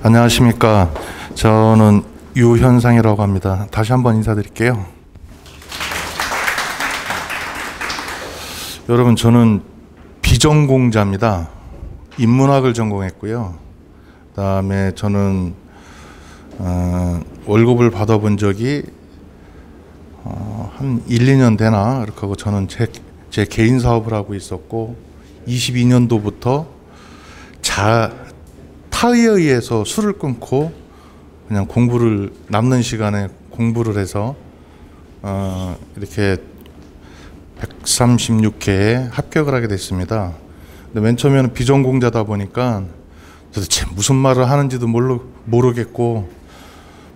안녕하십니까. 저는 유현상이라고 합니다. 다시 한번 인사드릴게요. 여러분, 저는 비전공자입니다. 인문학을 전공했고요. 그다음에 저는 월급을 받아본 적이 한 1, 2년 되나 이렇게 하고 저는 제 개인 사업을 하고 있었고 22년도부터 타의에 의해서 술을 끊고 그냥 공부를 남는 시간에 공부를 해서 이렇게 136회에 합격을 하게 됐습니다. 근데 맨 처음에는 비전공자다 보니까 도대체 무슨 말을 하는지도 모르겠고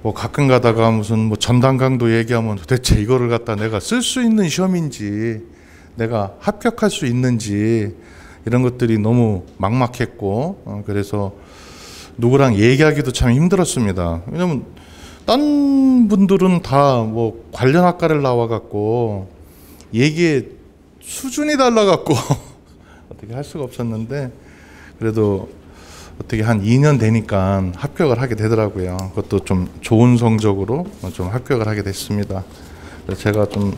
뭐 가끔 가다가 무슨 뭐 전담 강도 얘기하면 도대체 이거를 갖다 내가 쓸 수 있는 시험인지 내가 합격할 수 있는지 이런 것들이 너무 막막했고 그래서 누구랑 얘기하기도 참 힘들었습니다. 왜냐면 딴 분들은 다 뭐 관련 학과를 나와갖고 얘기에 수준이 달라갖고 어떻게 할 수가 없었는데 그래도 어떻게 한 2년 되니까 합격을 하게 되더라고요. 그것도 좀 좋은 성적으로 좀 합격을 하게 됐습니다. 그래서 제가 좀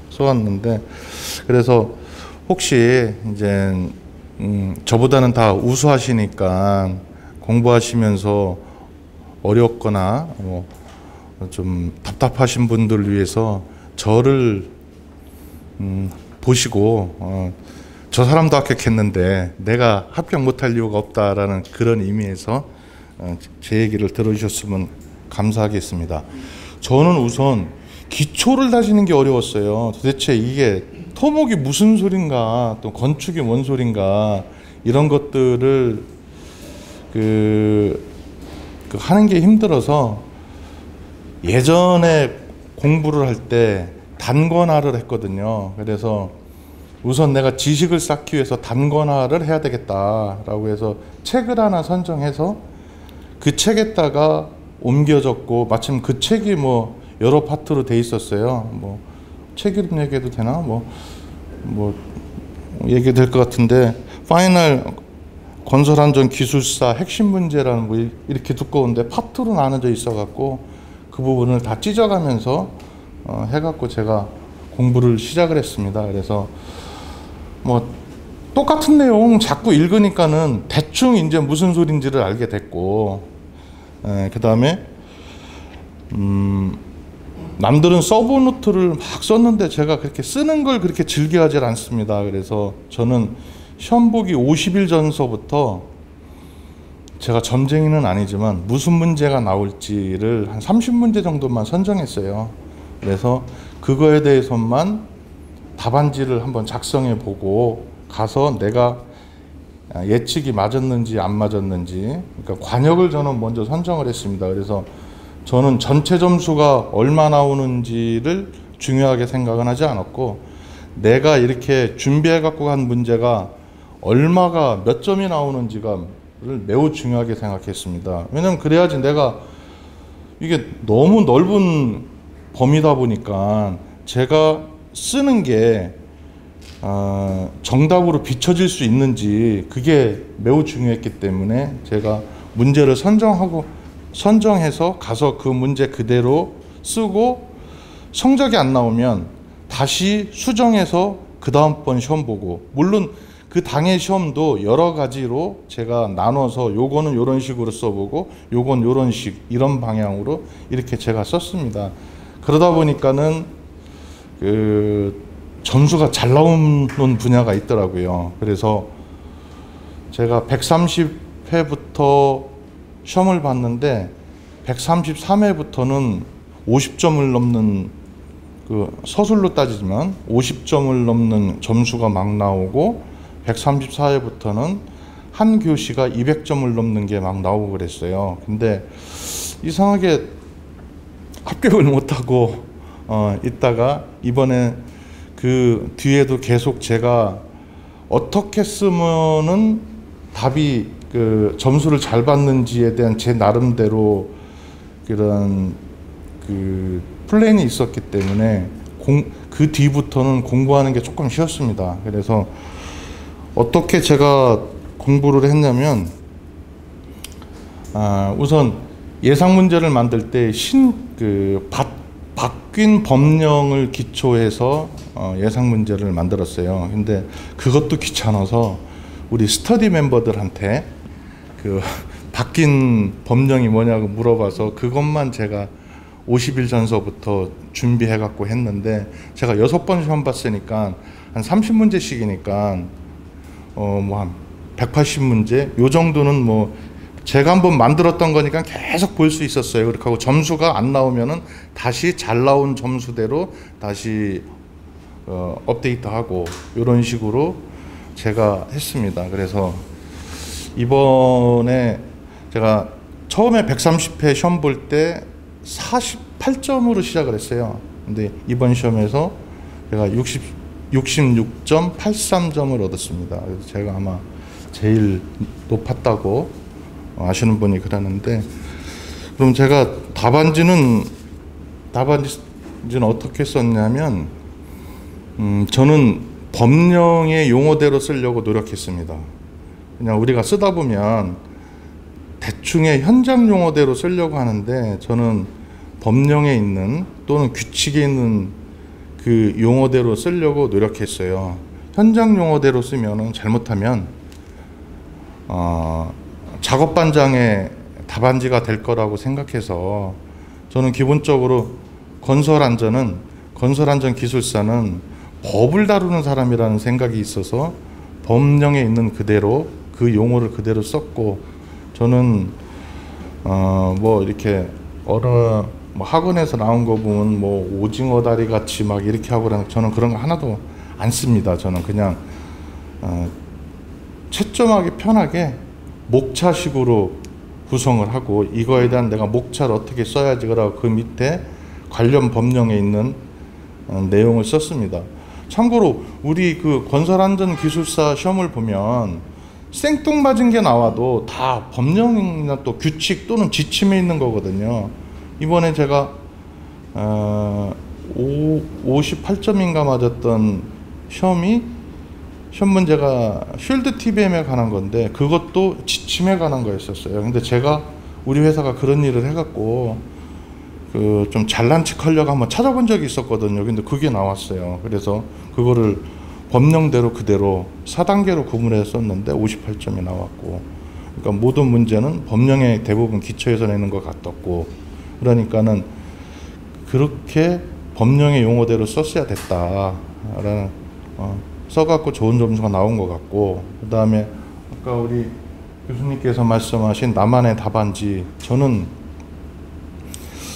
쏘았는데 그래서 혹시 이제 저보다는 다 우수하시니까 공부하시면서 어렵거나 뭐 좀 답답하신 분들을 위해서 저를 보시고 저 사람도 합격했는데 내가 합격 못할 이유가 없다라는 그런 의미에서 제 얘기를 들어주셨으면 감사하겠습니다. 저는 우선 기초를 다지는 게 어려웠어요. 도대체 이게 토목이 무슨 소린가 또 건축이 뭔 소린가 이런 것들을 하는 게 힘들어서 예전에 공부를 할 때 단권화를 했거든요. 그래서 우선 내가 지식을 쌓기 위해서 단권화를 해야 되겠다라고 해서 책을 하나 선정해서 그 책에다가 옮겨 적고 마침 그 책이 뭐 여러 파트로 돼 있었어요. 뭐 책 이름 얘기해도 되나? 뭐 얘기 될 것 같은데 파이널 건설안전 기술사 핵심 문제라는 뭐 이렇게 두꺼운데 파트로 나눠져 있어 갖고 그 부분을 다 찢어가면서 해갖고 제가 공부를 시작을 했습니다. 그래서 뭐 똑같은 내용 자꾸 읽으니까는 대충 이제 무슨 소린지를 알게 됐고 그 다음에 남들은 서브노트를 막 썼는데 제가 그렇게 쓰는 걸 그렇게 즐겨하지 않습니다. 그래서 저는 시험 보기 50일 전서부터 제가 점쟁이는 아니지만 무슨 문제가 나올지를 한 30문제 정도만 선정했어요. 그래서 그거에 대해서만 답안지를 한번 작성해 보고 가서 내가 예측이 맞았는지 안 맞았는지 그러니까 관역을 저는 먼저 선정을 했습니다. 그래서 저는 전체 점수가 얼마 나오는지를 중요하게 생각은 하지 않았고 내가 이렇게 준비해 갖고 간 문제가 얼마가 몇 점이 나오는지가 매우 중요하게 생각했습니다. 왜냐면 그래야지 내가 이게 너무 넓은 범위다 보니까 제가 쓰는 게 정답으로 비춰질 수 있는지 그게 매우 중요했기 때문에 제가 문제를 선정해서 가서 그 문제 그대로 쓰고 성적이 안 나오면 다시 수정해서 그 다음번 시험 보고 물론 그 당의 시험도 여러 가지로 제가 나눠서 요거는 요런 식으로 써보고 요건 요런 식 이런 방향으로 이렇게 제가 썼습니다. 그러다 보니까는 그 점수가 잘 나오는 분야가 있더라고요. 그래서 제가 130회부터 시험을 봤는데 133회부터는 50점을 넘는 그 서술로 따지면 50점을 넘는 점수가 막 나오고 134회부터는 한 교시가 200점을 넘는 게 막 나오고 그랬어요. 근데 이상하게 합격을 못하고 있다가 이번에 그 뒤에도 계속 제가 어떻게 쓰면은 답이 그 점수를 잘 받는지에 대한 제 나름대로 그런 그 플랜이 있었기 때문에 그 뒤부터는 공부하는 게 조금 쉬웠습니다. 그래서 어떻게 제가 공부를 했냐면 우선 예상 문제를 만들 때 바뀐 법령을 기초해서 예상 문제를 만들었어요. 근데 그것도 귀찮아서 우리 스터디 멤버들한테 그 바뀐 법령이 뭐냐고 물어봐서 그것만 제가 50일 전서부터 준비해 갖고 했는데, 제가 6번 시험 봤으니까 한 30문제씩이니까 뭐 한 180문제 요 정도는 뭐 제가 한번 만들었던 거니까 계속 볼 수 있었어요. 그렇게 하고 점수가 안 나오면은 다시 잘 나온 점수대로 다시 업데이트하고 이런 식으로 제가 했습니다. 그래서 이번에 제가 처음에 130회 시험 볼 때 48점으로 시작을 했어요. 근데 이번 시험에서 제가 66.83점을 얻었습니다. 그래서 제가 아마 제일 높았다고 아시는 분이 그러는데, 그럼 제가 답안지는 어떻게 썼냐면, 저는 법령의 용어대로 쓰려고 노력했습니다. 그냥 우리가 쓰다 보면 대충의 현장 용어대로 쓰려고 하는데, 저는 법령에 있는 또는 규칙에 있는 그 용어대로 쓰려고 노력했어요. 현장 용어대로 쓰면은 잘못하면 작업반장의 답안지가 될 거라고 생각해서, 저는 기본적으로 건설안전 기술사는 법을 다루는 사람이라는 생각이 있어서 법령에 있는 그대로 그 용어를 그대로 썼고, 저는 뭐 이렇게 뭐 학원에서 나온 거 보면 뭐 오징어 다리 같이 막 이렇게 하고 그러는, 저는 그런 거 하나도 안 씁니다. 저는 그냥 채점하기 편하게 목차식으로 구성을 하고, 이거에 대한 내가 목차를 어떻게 써야지 그러고 그 밑에 관련 법령에 있는 내용을 썼습니다. 참고로 우리 그 건설안전기술사 시험을 보면 생뚱맞은 게 나와도 다 법령이나 또 규칙 또는 지침에 있는 거거든요. 이번에 제가 58점인가 맞았던 시험 문제가 쉴드 TBM에 관한 건데, 그것도 지침에 관한 거였었어요. 근데 제가 우리 회사가 그런 일을 해갖고 그 좀 잘난 척 하려고 한번 찾아본 적이 있었거든요. 근데 그게 나왔어요. 그래서 그거를 법령대로 그대로 4단계로 구분해서 썼는데 58점이 나왔고, 그러니까 모든 문제는 법령에 대부분 기초해서 내는 것 같았고, 그러니까는 그렇게 법령의 용어대로 썼어야 됐다라는 써갖고 좋은 점수가 나온 것 같고, 그 다음에 아까 우리 교수님께서 말씀하신 나만의 답안지, 저는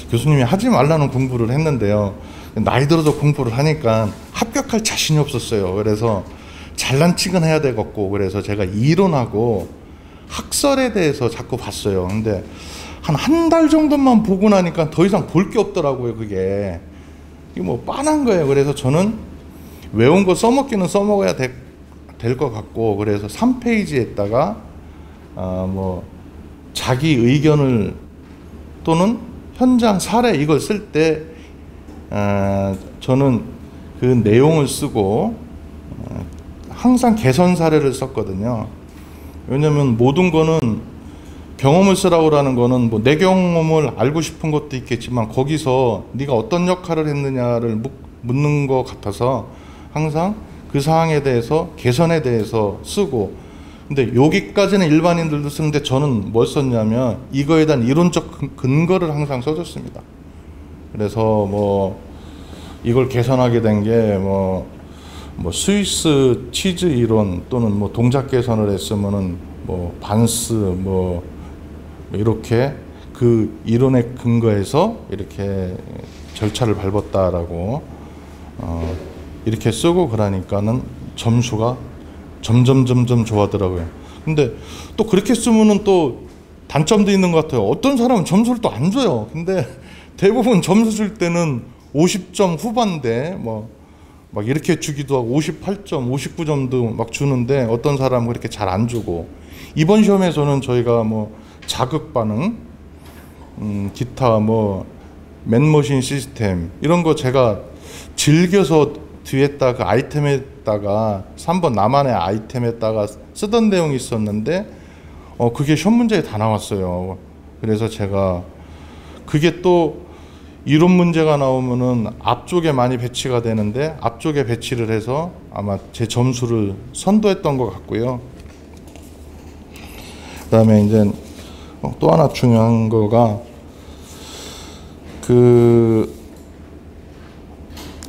교수님이 하지 말라는 공부를 했는데요, 나이 들어서 공부를 하니까 합격할 자신이 없었어요. 그래서 잘난 척은 해야 되겠고, 그래서 제가 이론하고 학설에 대해서 자꾸 봤어요. 근데 한 달 정도만 보고 나니까 더 이상 볼 게 없더라고요. 그게 뭐 빤한 거예요. 그래서 저는 외운 거 써먹기는 써먹어야 될 것 같고, 그래서 3페이지에다가 뭐 자기 의견을 또는 현장 사례 이걸 쓸 때 저는 그 내용을 쓰고 항상 개선 사례를 썼거든요. 왜냐면 모든 거는 경험을 쓰라고 하는 거는 뭐 내 경험을 알고 싶은 것도 있겠지만 거기서 네가 어떤 역할을 했느냐를 묻는 것 같아서 항상 그 사항에 대해서 개선에 대해서 쓰고, 근데 여기까지는 일반인들도 쓰는데 저는 뭘 썼냐면 이거에 대한 이론적 근거를 항상 써줬습니다. 그래서 뭐 이걸 개선하게 된 게 뭐 스위스 치즈 이론 또는 뭐 동작 개선을 했으면은 뭐 반스 뭐 이렇게 그 이론에 근거해서 이렇게 절차를 밟았다라고 이렇게 쓰고, 그러니까는 점수가 점점 좋아하더라고요. 근데 또 그렇게 쓰면은 또 단점도 있는 것 같아요. 어떤 사람은 점수를 또 안 줘요. 근데 대부분 점수 줄 때는 50점 후반대 막 이렇게 주기도 하고 58점, 59점도 막 주는데 어떤 사람은 그렇게 잘 안 주고, 이번 시험에서는 저희가 뭐 자극 반응, 기타 뭐 맨머신 시스템 이런 거 제가 즐겨서 뒤에다 그 아이템에다가 3번 나만의 아이템에다가 쓰던 내용이 있었는데 그게 시험 문제에 다 나왔어요. 그래서 제가 그게 또 이론 문제가 나오면은 앞쪽에 많이 배치가 되는데 앞쪽에 배치를 해서 아마 제 점수를 선도했던 것 같고요. 그다음에 이제 또 하나 중요한 거가 그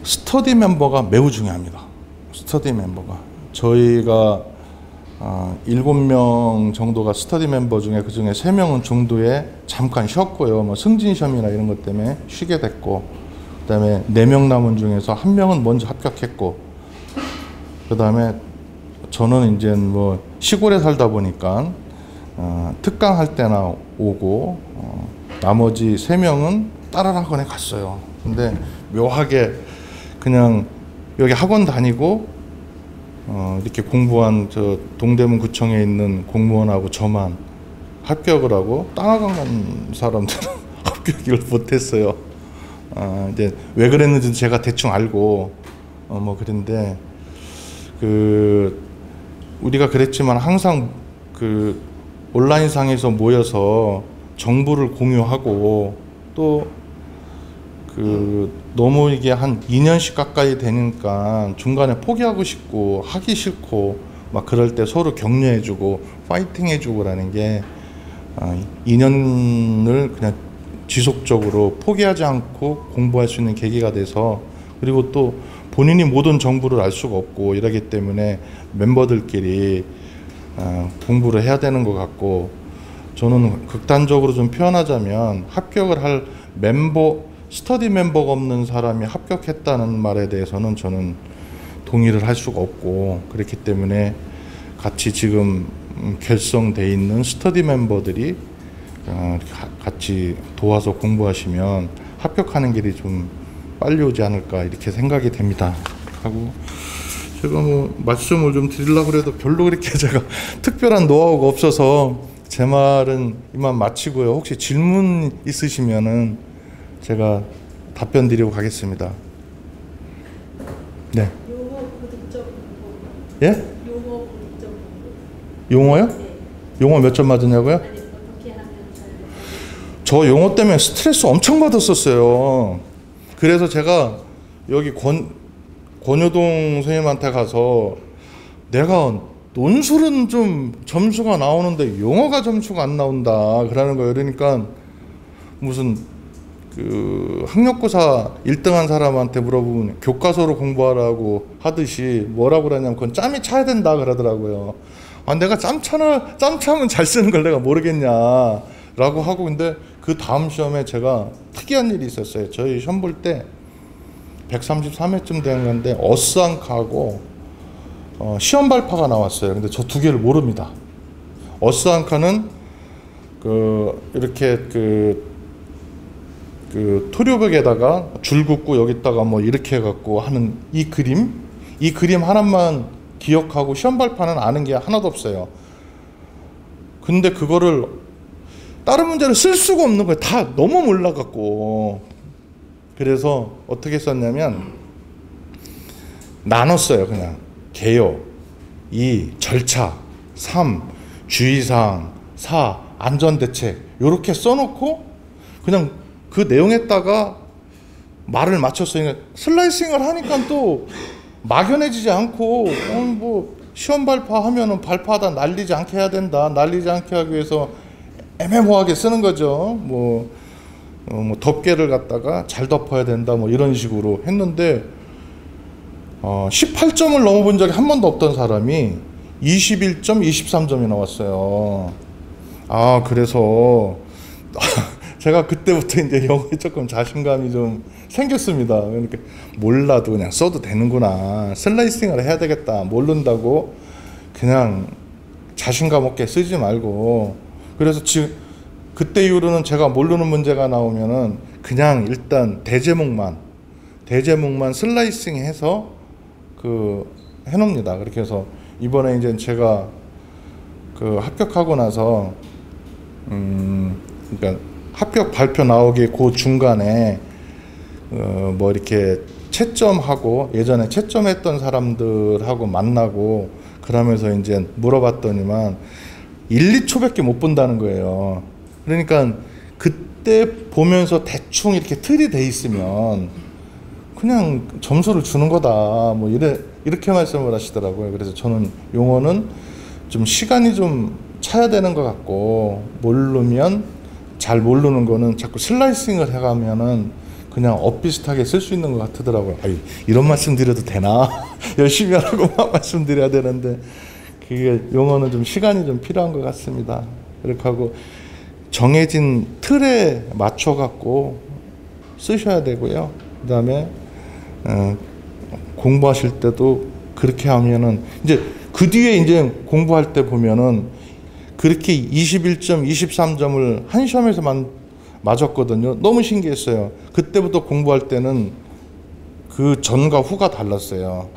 스터디 멤버가 매우 중요합니다. 스터디 멤버가 저희가 7명 정도가 스터디 멤버 중에 그중에 3명은 중도에 잠깐 쉬었고요. 뭐 승진 시험이나 이런 것 때문에 쉬게 됐고, 그다음에 4명 남은 중에서 1명은 먼저 합격했고, 그다음에 저는 이제 뭐 시골에 살다 보니까 특강 할 때나 오고, 나머지 3명은 다른 학원에 갔어요. 근데 묘하게 그냥 여기 학원 다니고 이렇게 공부한 저 동대문 구청에 있는 공무원하고 저만 합격을 하고 땅학원 간 사람들은 합격을 못했어요. 이제 왜 그랬는지 제가 대충 알고 뭐 그런데 그 우리가 그랬지만 항상 그 온라인상에서 모여서 정보를 공유하고 또 그 너무 이게 한 2년씩 가까이 되니까 중간에 포기하고 싶고 하기 싫고 막 그럴 때 서로 격려해주고 파이팅해주고라는 게 2년을 그냥 지속적으로 포기하지 않고 공부할 수 있는 계기가 돼서, 그리고 또 본인이 모든 정보를 알 수가 없고 이러기 때문에 멤버들끼리 공부를 해야 되는 것 같고, 저는 극단적으로 좀 표현하자면 합격을 할 스터디 멤버가 없는 사람이 합격했다는 말에 대해서는 저는 동의를 할 수가 없고, 그렇기 때문에 같이 지금 결성돼 있는 스터디 멤버들이 같이 도와서 공부하시면 합격하는 길이 좀 빨리 오지 않을까 이렇게 생각이 됩니다. 하고 제가 뭐 말씀을 좀 드리려고 해도 별로 그렇게 제가 특별한 노하우가 없어서 제 말은 이만 마치고요. 혹시 질문 있으시면은 제가 답변 드리고 가겠습니다. 네. 용어 고득점. 예? 용어 고득점. 용어요? 네. 용어 몇 점 맞았냐고요? 아니, 어떻게 하면 잘. 저 용어 때문에 스트레스 엄청 받았었어요. 그래서 제가 여기 권효동 선생님한테 가서 내가 논술은 좀 점수가 나오는데 용어가 점수가 안 나온다 그러는 거예요. 그러니까 무슨 그 학력고사 1등한 사람한테 물어보면 교과서로 공부하라고 하듯이 뭐라고 그러냐면 그건 짬이 차야 된다 그러더라고요. 내가 짬 차면 잘 쓰는 걸 내가 모르겠냐라고 하고, 근데 그 다음 시험에 제가 특이한 일이 있었어요. 저희 시험 볼 때 133회쯤 되는 건데 어스안카하고 시험 발파가 나왔어요. 근데 저 두 개를 모릅니다. 어스안카는 이렇게 토료벽에다가 줄 긋고 여기다가 뭐 이렇게 해갖고 하는 이 그림 하나만 기억하고 시험 발파는 아는 게 하나도 없어요. 근데 그거를 다른 문제를 쓸 수가 없는 거예요. 다 너무 몰라갖고. 그래서 어떻게 썼냐면 나눴어요. 그냥 개요, 2 절차, 3 주의사항, 4 안전대책 이렇게 써놓고 그냥 그 내용에다가 말을 맞췄어요. 슬라이싱을 하니까 또 막연해지지 않고 뭐 시험 발파하면은 발파하다 날리지 않게 해야 된다. 날리지 않게 하기 위해서 애매모호하게 쓰는 거죠. 뭐 덮개를 갖다가 잘 덮어야 된다. 뭐 이런 식으로 했는데 18점을 넘어본 적이 한 번도 없던 사람이 21점, 23점이 나왔어요. 그래서 제가 그때부터 이제 영어에 조금 자신감이 좀 생겼습니다. 그러니까 몰라도 그냥 써도 되는구나. 슬라이싱을 해야 되겠다. 모른다고 그냥 자신감 없게 쓰지 말고. 그래서 지금 그때 이후로는 제가 모르는 문제가 나오면은 그냥 일단 대제목만 슬라이싱해서 해놓습니다. 그렇게 해서 이번에 이제 제가 합격하고 나서 그러니까 합격 발표 나오기 그 중간에 뭐 이렇게 채점하고 예전에 채점했던 사람들하고 만나고 그러면서 이제 물어봤더니만 1, 2초밖에 못 본다는 거예요. 그러니까 그때 보면서 대충 이렇게 틀이 돼 있으면 그냥 점수를 주는 거다. 뭐 이렇게 말씀을 하시더라고요. 그래서 저는 용어는 좀 시간이 좀 차야 되는 것 같고, 잘 모르는 거는 자꾸 슬라이싱을 해가면은 그냥 엇비슷하게 쓸 수 있는 것 같더라고요. 아유, 이런 말씀 드려도 되나? 열심히 하라고 말씀드려야 되는데, 그게 용어는 좀 시간이 좀 필요한 것 같습니다. 그렇게 하고 정해진 틀에 맞춰 갖고 쓰셔야 되고요. 그다음에 공부하실 때도 그렇게 하면은 이제 그 뒤에 이제 공부할 때 보면은 그렇게 21점, 23점을 한 시험에서 맞았거든요. 너무 신기했어요. 그때부터 공부할 때는 그 전과 후가 달랐어요.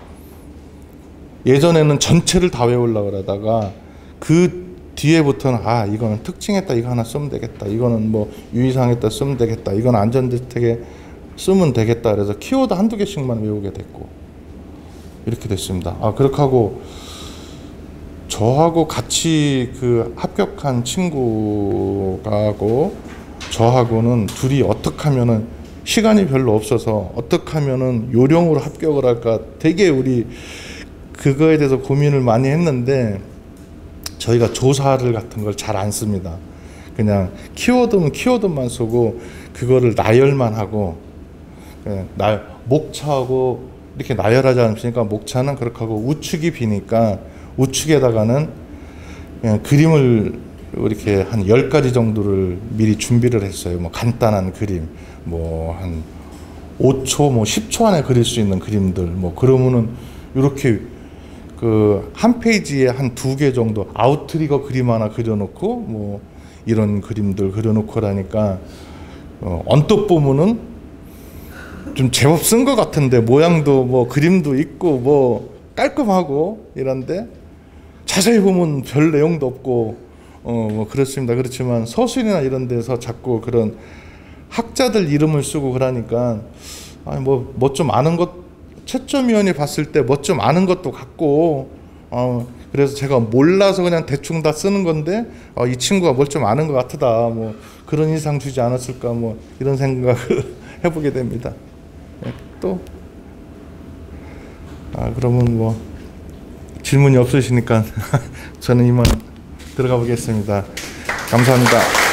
예전에는 전체를 다 외우려고 그러다가 그 뒤에부터는 이거는 특징했다, 이거 하나 쓰면 되겠다, 이거는 뭐 유의사항했다 쓰면 되겠다, 이건 안전대책에 쓰면 되겠다, 그래서 키워드 한두 개씩만 외우게 됐고 이렇게 됐습니다. 그렇게 하고 저하고 같이 그 합격한 친구하고 저하고는 둘이 어떻게 하면은 시간이 별로 없어서 어떻게 하면은 요령으로 합격을 할까 되게 우리 그거에 대해서 고민을 많이 했는데, 저희가 조사를 같은 걸 잘 안 씁니다. 그냥 키워드는 키워드만 쓰고 그거를 나열만 하고, 목차하고 이렇게 나열하지 않으니까 목차는 그렇게 하고 우측이 비니까 우측에다가는 그냥 그림을 이렇게 한 10가지 정도를 미리 준비를 했어요. 뭐 간단한 그림, 뭐 한 5초, 뭐 10초 안에 그릴 수 있는 그림들, 뭐 그러면은 이렇게 그 한 페이지에 한 2개 정도 아웃트리거 그림 하나 그려놓고 뭐 이런 그림들 그려놓고라니까 언뜻 보면은 좀 제법 쓴 것 같은데, 모양도 뭐 그림도 있고 뭐 깔끔하고 이런데 자세히 보면 별 내용도 없고 뭐 그렇습니다. 그렇지만 서술이나 이런 데서 자꾸 그런 학자들 이름을 쓰고 그러니까 뭐 좀 아는 것, 채점위원이 봤을 때 뭐 좀 아는 것도 같고, 그래서 제가 몰라서 그냥 대충 다 쓰는 건데 이 친구가 뭘 좀 아는 것 같다, 뭐 그런 인상 주지 않았을까, 뭐 이런 생각을 해보게 됩니다. 또 그러면 뭐 질문이 없으시니까 저는 이만 들어가 보겠습니다. 감사합니다.